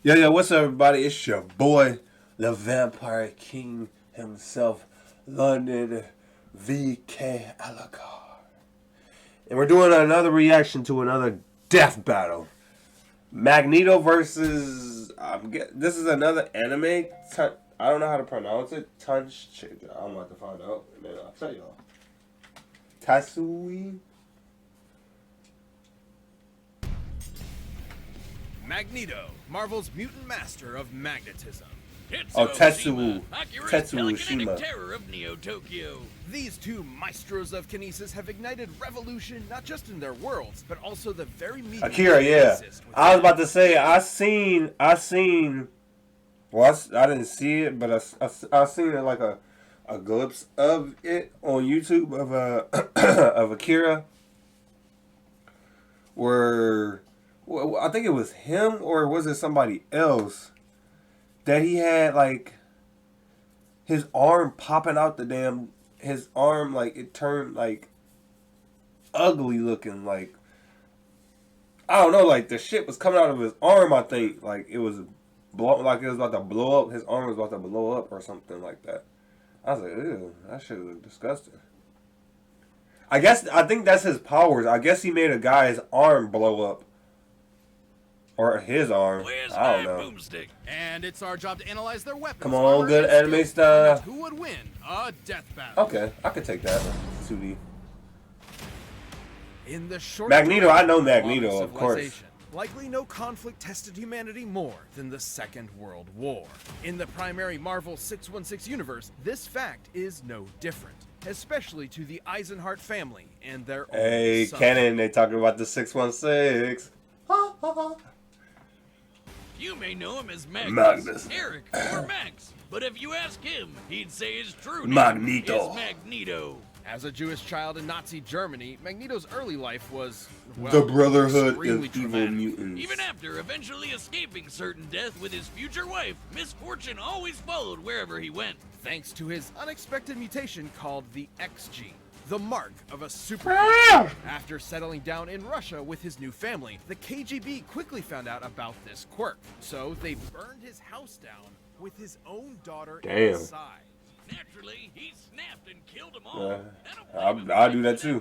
Yo, what's up, everybody? It's your boy, the Vampire King himself, London 𝕍𝖑. And we're doing another reaction to another death battle. Magneto versus... this is another anime. I don't know how to pronounce it. I'm about to find out, and then I'll tell y'all. Tetsuo. Magneto, Marvel's mutant master of magnetism. Tetsuo. Tetsuo, terror of Neo Tokyo. These two maestros of kinesis have ignited revolution not just in their worlds, but also the very medium. Akira, yeah. I was about to say, I seen. Well, I didn't see it, but I seen it like a glimpse of it on YouTube of Akira, where. Well, I think it was him, or was it somebody else, that he had, like, his arm popping out his arm, like, it turned, like, ugly looking, like, I don't know, like, the shit was coming out of his arm, I think, like, it was about to blow up, his arm was about to blow up, or something like that. I was like, ew, that shit look disgusting. I think that's his powers. I guess he made a guy's arm blow up. Or his arm. I don't know. Boomstick? And it's our job to analyze their weapons. Come on, good anime stuff. Who would win a death battle? Okay, I could take that. 2D. In the short Magneto, I know Magneto, of course. Likely no conflict tested humanity more than the Second World War. In the primary Marvel 616 universe, this fact is no different. Especially to the Eisenhart family and their Hey, son. Canon, they talking about the 616. You may know him as Magnus, Eric, or Max, but if you ask him, he'd say his true name Magneto. is Magneto. As a Jewish child in Nazi Germany, Magneto's early life was, well, the Brotherhood of extremely Evil traumatic. Mutants. Even after eventually escaping certain death with his future wife, misfortune always followed wherever he went. Thanks to his unexpected mutation called the X gene, the mark of a super. After settling down in Russia with his new family, the KGB quickly found out about this quirk. So they burned his house down with his own daughter inside. Naturally, he snapped and killed them all. I'll do that too.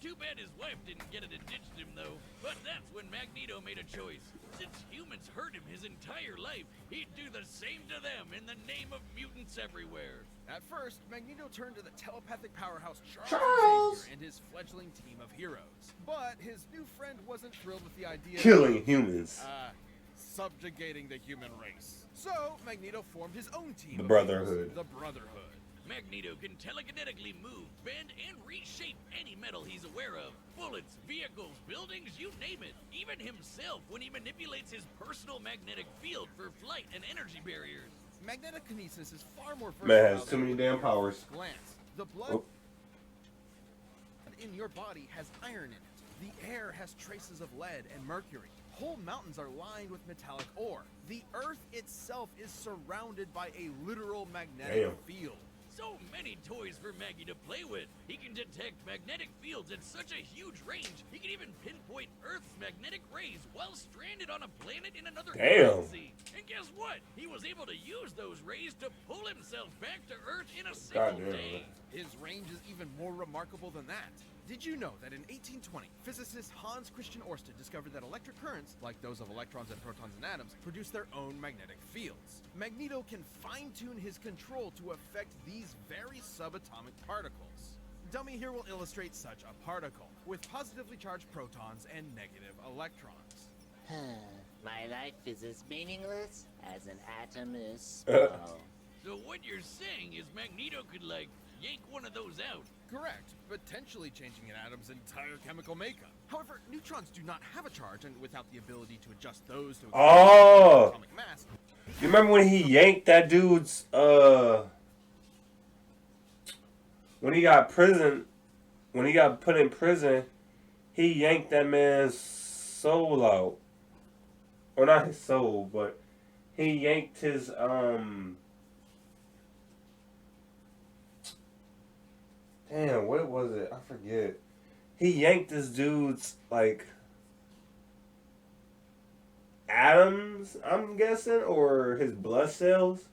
Too bad his wife didn't get it and ditched him, though. But that's when Magneto made a choice. Since humans hurt him his entire life, he'd do the same to them in the name of mutants everywhere. At first, Magneto turned to the telepathic powerhouse Charles Xavier and his fledgling team of heroes. But his new friend wasn't thrilled with the idea Killing of humans. Subjugating the human race. So, Magneto formed his own team. The Brotherhood. The Brotherhood. Magneto can telekinetically move, bend, and reshape any metal he's aware of. Bullets, vehicles, buildings, you name it. Even himself when he manipulates his personal magnetic field for flight and energy barriers. Magnetic kinesis is far more versatile. Man has too many damn powers. Glance. The blood in your body has iron in it. The air has traces of lead and mercury. Whole mountains are lined with metallic ore. The Earth itself is surrounded by a literal magnetic field. So many toys for Maggie to play with. He can detect magnetic fields at such a huge range, he can even pinpoint Earth's magnetic rays while stranded on a planet in another galaxy. And guess what? He was able to use those rays to pull himself back to Earth in a single day. His range is even more remarkable than that. Did you know that in 1820, physicist Hans Christian Ørsted discovered that electric currents, like those of electrons and protons and atoms, produce their own magnetic fields? Magneto can fine-tune his control to affect these very subatomic particles. Dummy here will illustrate such a particle, with positively charged protons and negative electrons. My life is as meaningless as an atom is small. So what you're saying is Magneto could, like, yank one of those out. Correct, potentially changing an atom's entire chemical makeup. However, neutrons do not have a charge, and without the ability to adjust those to atomic mass. You remember when he yanked that dude's when he got put in prison, he yanked that man's soul out. Or not his soul, but he yanked his damn, what was it? I forget. He yanked this dude's, like, atoms, I'm guessing, or his blood cells.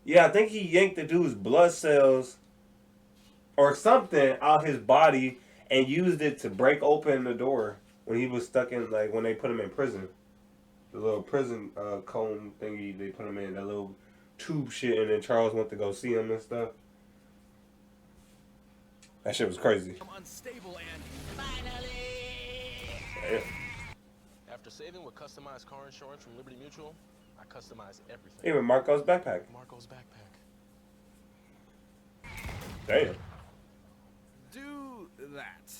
Yeah, I think he yanked the dude's blood cells or something out his body and used it to break open the door when he was stuck in, like, when they put him in prison. The little prison cone thingy they put him in, that little tube shit, and then Charles went to go see him and stuff. That shit was crazy. Unstable and Finally! Yeah. After saving with customized car insurance from Liberty Mutual, I customized everything. Even Marco's backpack. Marco's backpack. Damn. do that.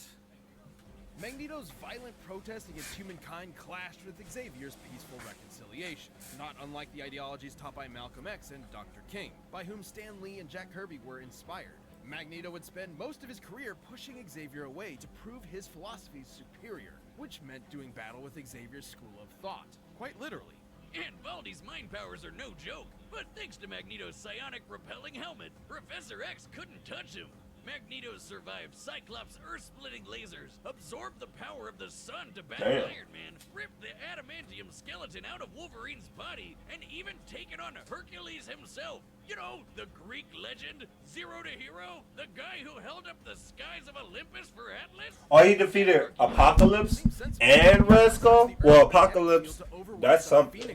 Magneto's violent protest against humankind clashed with Xavier's peaceful reconciliation, not unlike the ideologies taught by Malcolm X and Dr. King, by whom Stan Lee and Jack Kirby were inspired. Magneto would spend most of his career pushing Xavier away to prove his philosophies superior, which meant doing battle with Xavier's school of thought, quite literally. And Baldy's mind powers are no joke, but thanks to Magneto's psionic repelling helmet, Professor X couldn't touch him. Magneto survived Cyclops' earth-splitting lasers, absorbed the power of the sun to battle Iron Man, ripped the adamantium skeleton out of Wolverine's body, and even taken on Hercules himself. You know, the Greek legend, Zero to Hero, the guy who held up the skies of Olympus for Atlas. Oh, he defeated Apocalypse and Red Skull? Well, Apocalypse, that's something.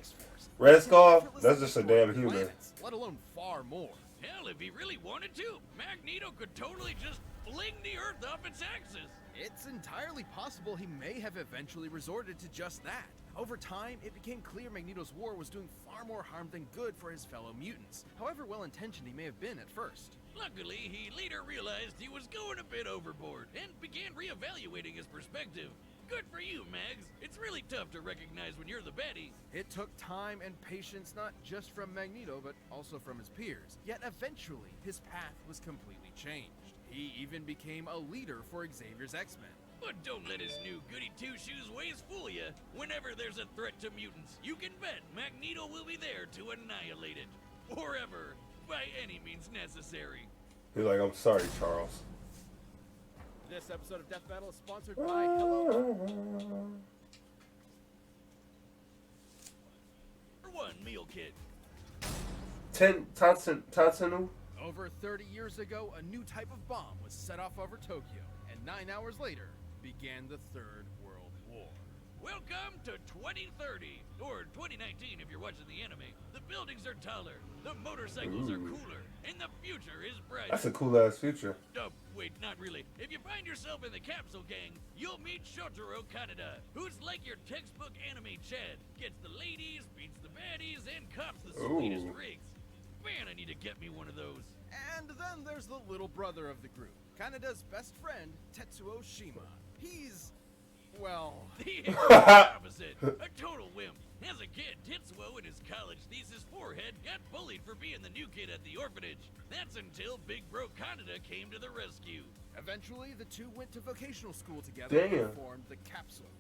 Red Skull, that's just a damn human. Let alone far more. Hell, if he really wanted to, Magneto could totally just fling the Earth off its axis. It's entirely possible he may have eventually resorted to just that. Over time, it became clear Magneto's war was doing far more harm than good for his fellow mutants, however well-intentioned he may have been at first. Luckily, he later realized he was going a bit overboard and began reevaluating his perspective. Good for you, Mags. It's really tough to recognize when you're the baddie. It took time and patience not just from Magneto, but also from his peers. Yet eventually, his path was completely changed. He even became a leader for Xavier's X-Men. But don't let his new goody two-shoes ways fool you. Whenever there's a threat to mutants, you can bet Magneto will be there to annihilate it. Forever, by any means necessary. He's like, I'm sorry, Charles. This episode of Death Battle is sponsored by Hello. One meal kit. Tatsunu? Over 30 years ago, a new type of bomb was set off over Tokyo, and 9 hours later, began the Third World War. Welcome to 2030, or 2019 if you're watching the anime. The buildings are taller, the motorcycles are cooler, and the future is brighter. That's a cool-ass future. Oh, wait, not really. If you find yourself in the capsule gang, you'll meet Shotaro Kaneda, who's like your textbook anime Chad. Gets the ladies, beats the baddies, and cops the sweetest rigs. Man, I need to get me one of those. And then there's the little brother of the group, Kaneda's best friend, Tetsuo Shima. He's, well... the opposite. A total wimp. As a kid, Tetsuo in his college thesis forehead got bullied for being the new kid at the orphanage. That's until Big Bro Kaneda came to the rescue. Eventually, the two went to vocational school together and formed the Capsules.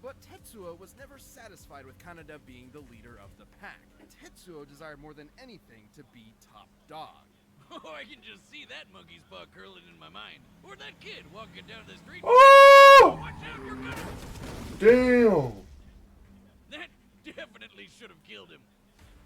But Tetsuo was never satisfied with Kaneda being the leader of the pack. Tetsuo desired more than anything to be top dog. Oh, I can just see that monkey's paw curling in my mind. Or that kid walking down the street. Oh! Watch out, you're gonna... Damn! That definitely should have killed him.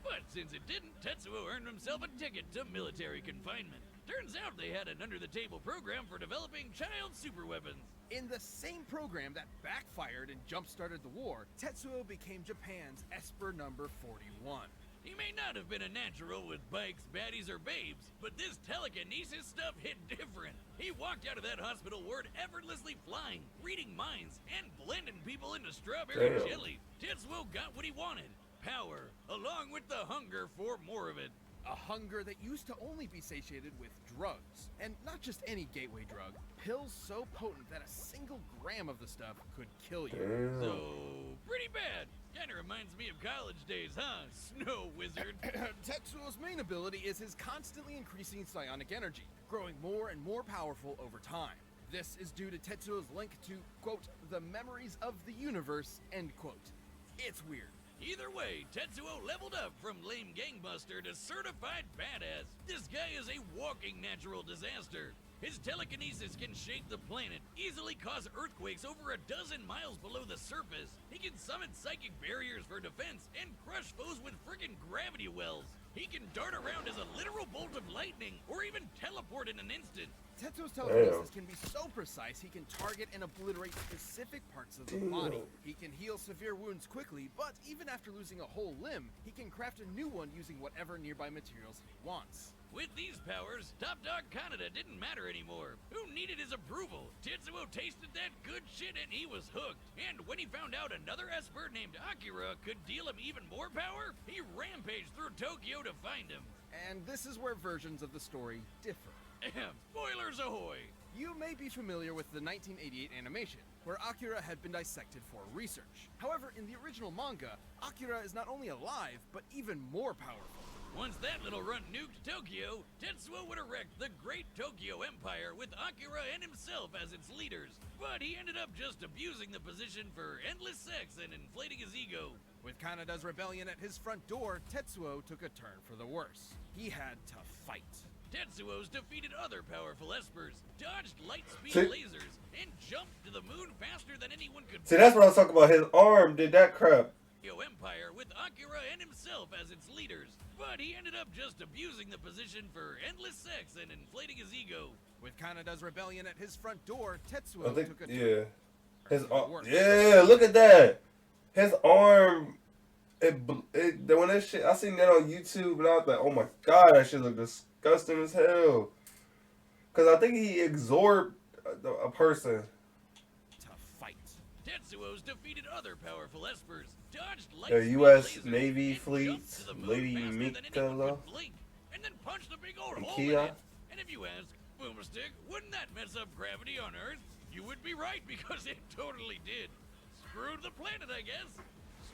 But since it didn't, Tetsuo earned himself a ticket to military confinement. Turns out they had an under-the-table program for developing child superweapons. In the same program that backfired and jump-started the war, Tetsuo became Japan's Esper number 41. He may not have been a natural with bikes, baddies, or babes, but this telekinesis stuff hit different. He walked out of that hospital ward effortlessly flying, reading minds, and blending people into strawberry jelly. Tetsuo got what he wanted. Power, along with the hunger for more of it. A hunger that used to only be satiated with drugs. And not just any gateway drug. Pills so potent that a single gram of the stuff could kill you. So, pretty bad. Kinda reminds me of college days, huh? Snow wizard. Tetsuo's main ability is his constantly increasing psionic energy, growing more and more powerful over time. This is due to Tetsuo's link to, quote, the memories of the universe, end quote. It's weird. Either way, Tetsuo leveled up from lame gangbuster to certified badass. This guy is a walking natural disaster. His telekinesis can shake the planet, easily cause earthquakes over a dozen miles below the surface. He can summon psychic barriers for defense and crush foes with friggin' gravity wells. He can dart around as a literal bolt of lightning or even teleport in an instant. Tetsuo's telekinesis can be so precise he can target and obliterate specific parts of the body. He can heal severe wounds quickly, but even after losing a whole limb, he can craft a new one using whatever nearby materials he wants. With these powers, Top Dog Kaneda didn't matter anymore. Who needed his approval? Tetsuo tasted that good shit and he was hooked. And when he found out another Esper named Akira could deal him even more power, he rampaged through Tokyo to find him. And this is where versions of the story differ. Spoilers ahoy! You may be familiar with the 1988 animation, where Akira had been dissected for research. However, in the original manga, Akira is not only alive, but even more powerful. Once that little runt nuked Tokyo, Tetsuo would erect the Great Tokyo Empire with Akira and himself as its leaders. But he ended up just abusing the position for endless sex and inflating his ego. With Kaneda's rebellion at his front door, Tetsuo took a turn for the worse. He had to fight. Tetsuo's defeated other powerful espers, dodged light-speed See? lasers, and jumped to the moon faster than anyone could. See, that's what I was talking about. His arm did that crap. Empire with Akira and himself as its leaders. But he ended up just abusing the position for endless sex and inflating his ego. With Kaneda's rebellion at his front door, I Tetsuo think, took a yeah. His turn for the arm, worse. yeah, look at that. His arm, when that shit, I seen that on YouTube and I was like, oh my god, that shit look disgusting as hell. Cause I think he absorbed a person. To fight. Tetsuo's defeated other powerful espers, dodged light The speed U.S. lasers, Navy and fleet, jumped to the moon faster than anyone 𝕬𝖜𝖜𝖈𝖆𝖗𝖚, could blink, and then punched a big old hole Akira. in it. And if you ask, Boomstick, wouldn't that mess up gravity on Earth? You would be right, because it totally did. Screwed the planet, I guess.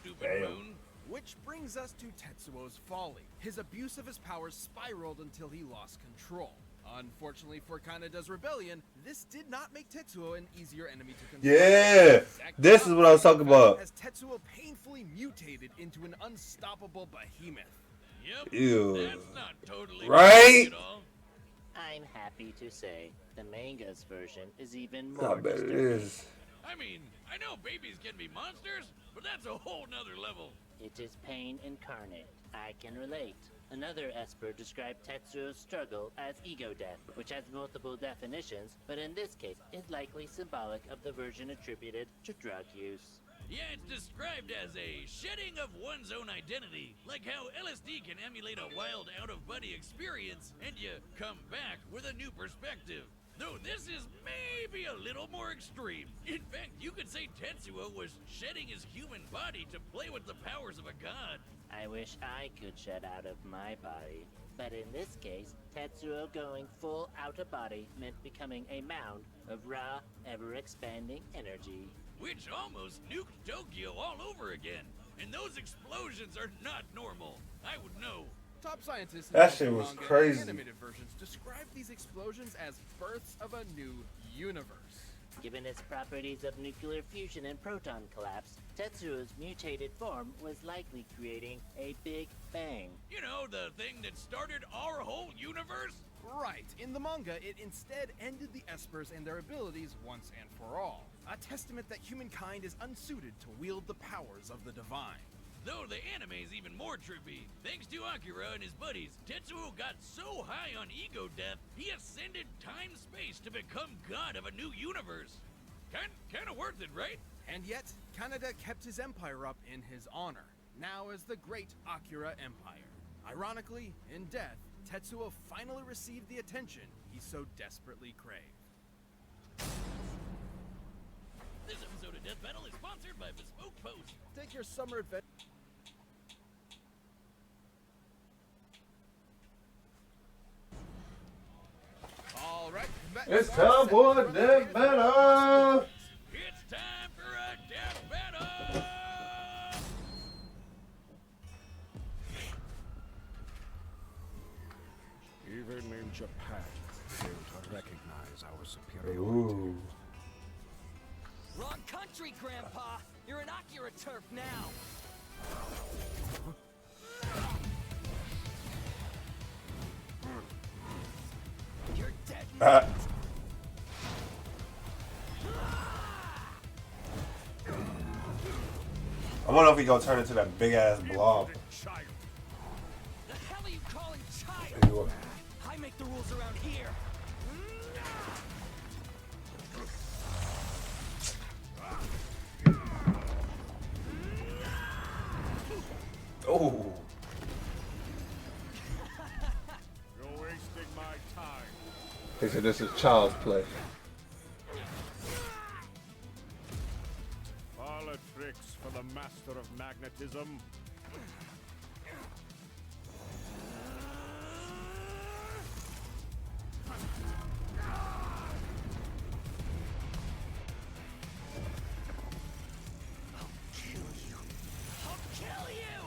Stupid Damn. moon. Which brings us to Tetsuo's folly. His abuse of his powers spiraled until he lost control. Unfortunately for Kaneda's rebellion, this did not make Tetsuo an easier enemy to control. Yeah, this is what I was talking about. As Tetsuo painfully mutated into an unstoppable behemoth. Yep. Ew. That's not totally Right? at all. I'm happy to say the manga's version is even I more bet it disturbing. is. I mean, I know babies can be monsters, but that's a whole nother level. It is pain incarnate. I can relate. Another Esper described Tetsuo's struggle as ego death, which has multiple definitions, but in this case is likely symbolic of the version attributed to drug use. Yeah, it's described as a shedding of one's own identity, like how LSD can emulate a wild out-of-body experience, and you come back with a new perspective. Though this is maybe a little more extreme. In fact, you could say Tetsuo was shedding his human body to play with the powers of a god. I wish I could shed out of my body, but in this case, Tetsuo going full out of body meant becoming a mound of raw, ever-expanding energy. Which almost nuked Tokyo all over again. And those explosions are not normal. I would know. Top scientists in That both shit the was manga and crazy. animated versions describe these explosions as births of a new universe. Given its properties of nuclear fusion and proton collapse, Tetsuo's mutated form was likely creating a Big Bang. You know, the thing that started our whole universe? Right. In the manga, it instead ended the Espers and their abilities once and for all. A testament that humankind is unsuited to wield the powers of the divine. Though the anime's even more trippy. Thanks to Akira and his buddies, Tetsuo got so high on ego death, he ascended time-space to become god of a new universe. Kinda worth it, right? And yet, Kaneda kept his empire up in his honor, now as the Great Akira Empire. Ironically, in death, Tetsuo finally received the attention he so desperately craved. This episode of Death Battle is sponsored by Bespoke Post. Take your summer adventure. All right, It's time for a death battle. It's time for a death battle! Even in Japan, fail to recognize our superiority. Ooh. Wrong country, Grandpa! You're an Akira turf now! You're dead, Ah. man. wonder if he gonna turn into that big ass blob. Child. The hell are you calling child? I make the rules around here. Oh. You're wasting my time. He said this is child's play. Parlor tricks for the master of magnetism. I'll kill you!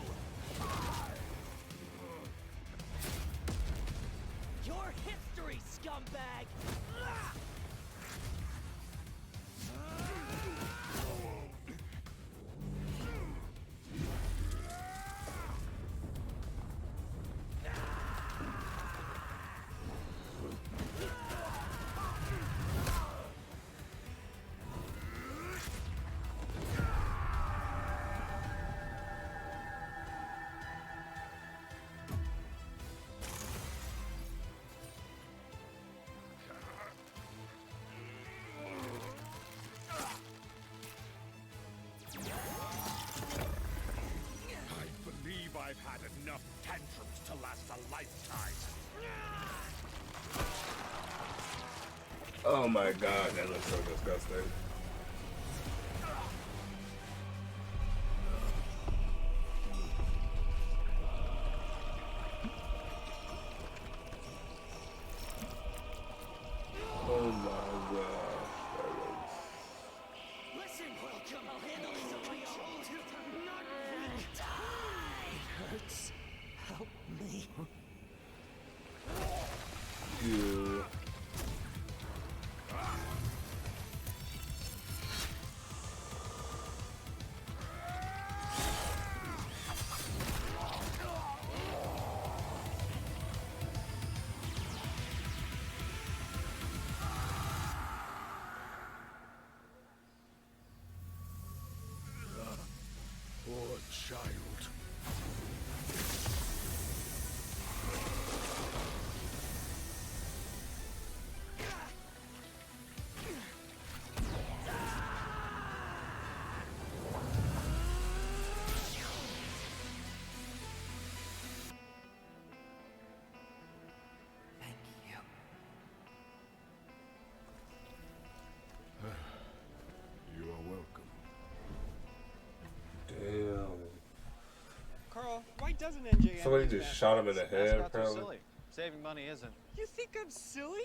Your history, scumbag! I've had enough tantrums to last a lifetime. Oh my god, that looks so disgusting. Oh my god. Listen, welcome. I'll handle this on my own. Not weak. Die! Hurts. Help me. You. Poor child. Thank you. You are welcome. Damn. Carl, why doesn't NJ? Somebody just shot him in the head, Mascots are apparently. silly. Saving money isn't. You think I'm silly?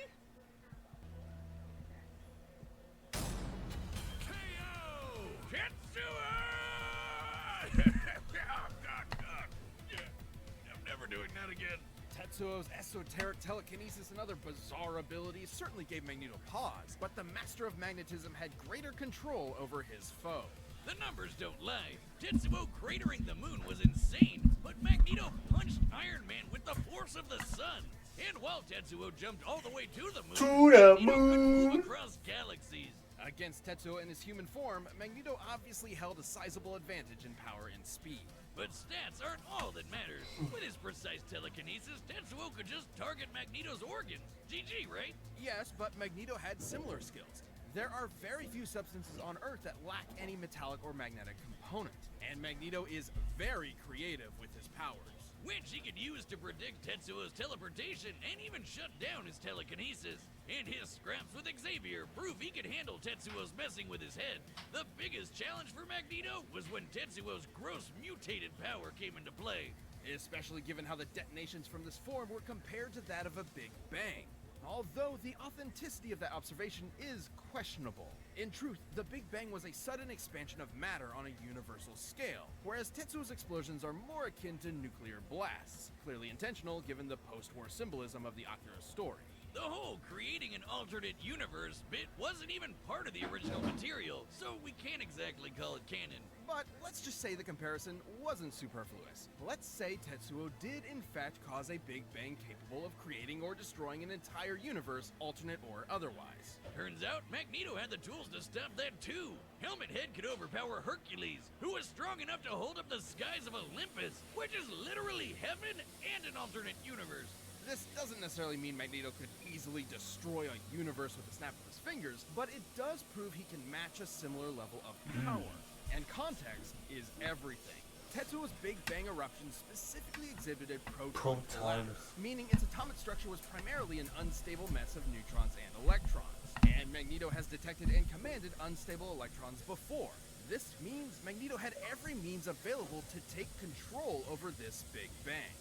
I'm never doing that again. Tetsuo's esoteric telekinesis and other bizarre abilities certainly gave Magneto pause, but the Master of Magnetism had greater control over his foe. The numbers don't lie. Tetsuo cratering the moon was insane, but Magneto punched Iron Man with the force of the sun. And while Tetsuo jumped all the way to the moon, To the Magneto could move moon. across galaxies. Against Tetsuo in his human form, Magneto obviously held a sizable advantage in power and speed. But stats aren't all that matters. With his precise telekinesis, Tetsuo could just target Magneto's organs. GG, right? Yes, but Magneto had similar skills. There are very few substances on Earth that lack any metallic or magnetic component, and Magneto is very creative with his powers. Which he could use to predict Tetsuo's teleportation and even shut down his telekinesis. And his scraps with Xavier prove he could handle Tetsuo's messing with his head. The biggest challenge for Magneto was when Tetsuo's gross mutated power came into play. Especially given how the detonations from this form were compared to that of a Big Bang. Although the authenticity of that observation is questionable. In truth, the Big Bang was a sudden expansion of matter on a universal scale, whereas Tetsuo's explosions are more akin to nuclear blasts, clearly intentional given the post-war symbolism of the Akira story. The whole creating an alternate universe bit wasn't even part of the original material, so we can't exactly call it canon. But let's just say the comparison wasn't superfluous. Let's say Tetsuo did in fact cause a Big Bang capable of creating or destroying an entire universe, alternate or otherwise. Turns out Magneto had the tools to stop that too. 𝖜𝖜𝖈 could overpower 𝕭𝖚𝖙, who was strong enough to hold up the skies of Olympus, which is literally heaven and an alternate universe. This doesn't necessarily mean Magneto could easily destroy a universe with a snap of his fingers, but it does prove he can match a similar level of power. And context is everything. Tetsuo's Big Bang eruption specifically exhibited proton collapse, meaning its atomic structure was primarily an unstable mess of neutrons and electrons. And Magneto has detected and commanded unstable electrons before. This means Magneto had every means available to take control over this Big Bang.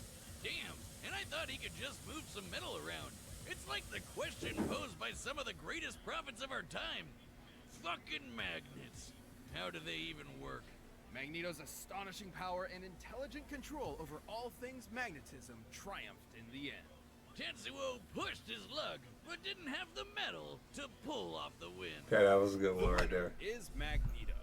Damn, and I thought he could just move some metal around. It's like the question posed by some of the greatest prophets of our time. Fucking magnets. How do they even work? Magneto's astonishing power and intelligent control over all things magnetism triumphed in the end. Tetsuo pushed his luck, but didn't have the metal to pull off the win. Yeah, that was a good one right there. Is Magneto.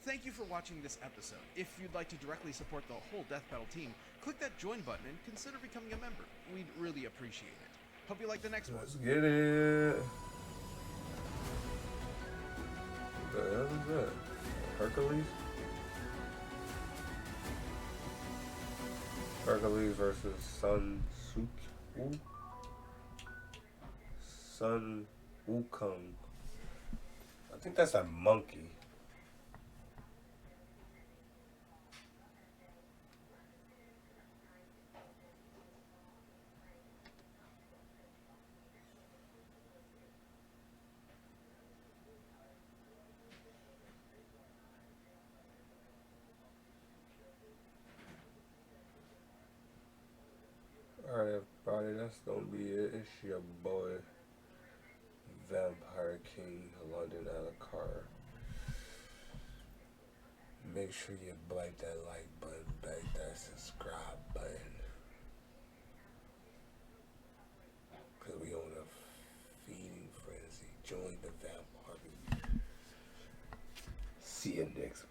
Thank you for watching this episode. If you'd like to directly support the whole Death Battle team, click that join button and consider becoming a member. We'd really appreciate it. Hope you like the next one. Let's get it. What the hell is that? Hercules? Hercules versus Sun Wukong. I think that's a monkey. Alright everybody, that's gonna be it. It's your boy Vampire King London 𝖬𝖎𝖙. Make sure you bite that like button, bite that subscribe button, cause we on a feeding frenzy. Join the Vampire. See you next